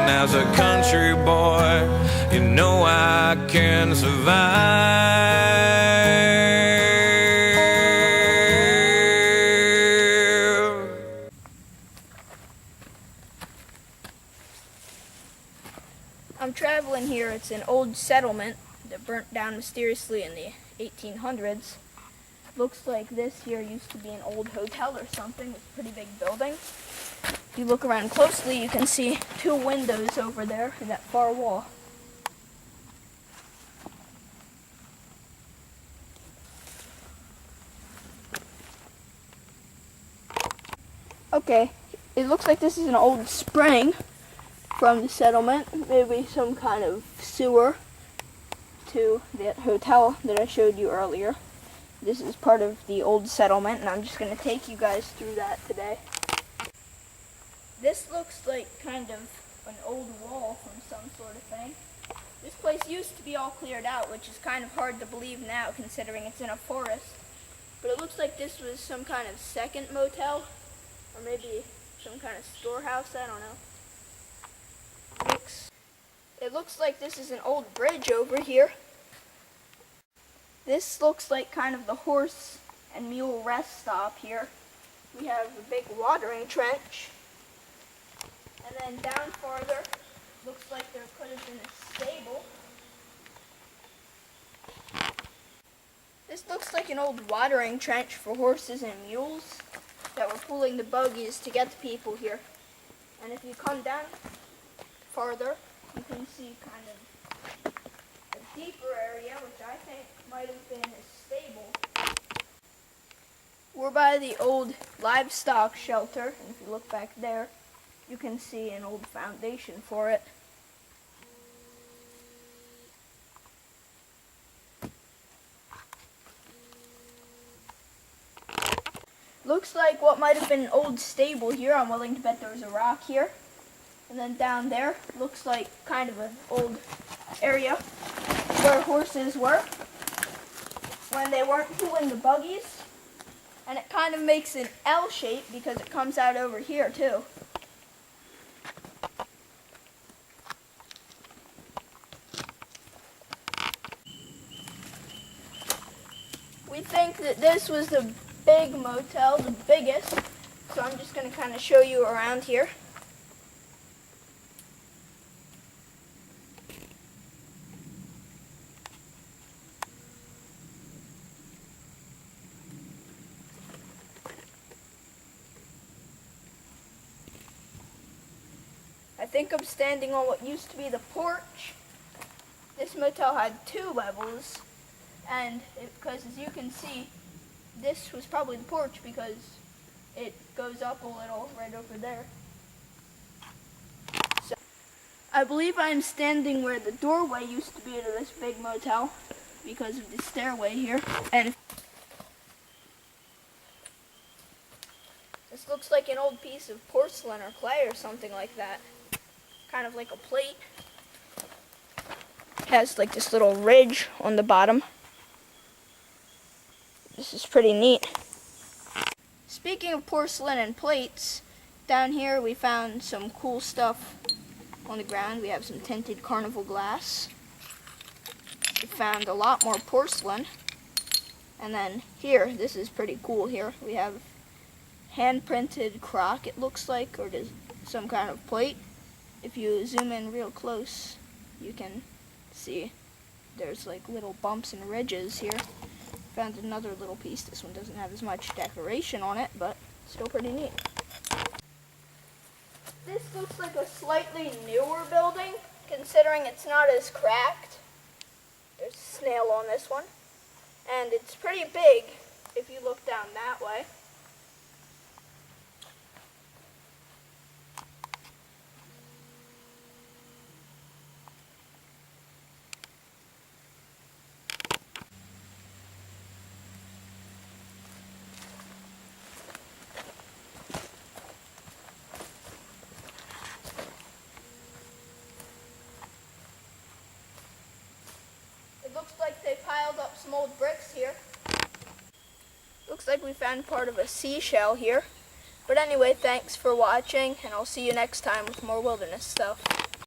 as a country boy, you know I can survive. I'm traveling here. It's an old settlement that burnt down mysteriously in the 1800s. Looks like this here used to be an old hotel or something. It's a pretty big building. If you look around closely, you can see two windows over there in that far wall. Okay, it looks like this is an old spring from the settlement, maybe some kind of sewer to that hotel that I showed you earlier. This is part of the old settlement, and I'm just going to take you guys through that today. This looks like kind of an old wall from some sort of thing. This place used to be all cleared out, which is kind of hard to believe now considering it's in a forest. But it looks like this was some kind of second motel, or maybe some kind of storehouse, I don't know. It looks like this is an old bridge over here. This looks like kind of the horse and mule rest stop here. We have a big watering trench. And then down farther, looks like there could have been a stable. This looks like an old watering trench for horses and mules that were pulling the buggies to get the people here. And if you come down farther, you can see kind of a deeper area, which I think might have been a stable. We're by the old livestock shelter, and if you look back there, you can see an old foundation for it. Looks like what might have been an old stable here. I'm willing to bet there was a rock here. And then down there, looks like kind of an old area where horses were when they weren't pulling the buggies. And it kind of makes an L shape because it comes out over here too. We think that this was the big motel, the biggest, so I'm just going to kind of show you around here. I think I'm standing on what used to be the porch. This motel had 2 levels, and because as you can see, this was probably the porch because it goes up a little right over there. So, I believe I'm standing where the doorway used to be to this big motel because of the stairway here. And this looks like an old piece of porcelain or clay or something like that. Kind of like a plate. It has like this little ridge on the bottom. This is pretty neat. Speaking of porcelain and plates, down here we found some cool stuff on the ground. We have some tinted carnival glass. We found a lot more porcelain. And then here, this is pretty cool here. We have hand-printed crock, it looks like, or just some kind of plate. If you zoom in real close, you can see there's like little bumps and ridges here. Found another little piece. This one doesn't have as much decoration on it, but still pretty neat. This looks like a slightly newer building, considering it's not as cracked. There's a snail on this one. And it's pretty big if you look down that way. Looks like they piled up some old bricks here. Looks like we found part of a seashell here. But anyway, thanks for watching, and I'll see you next time with more wilderness stuff.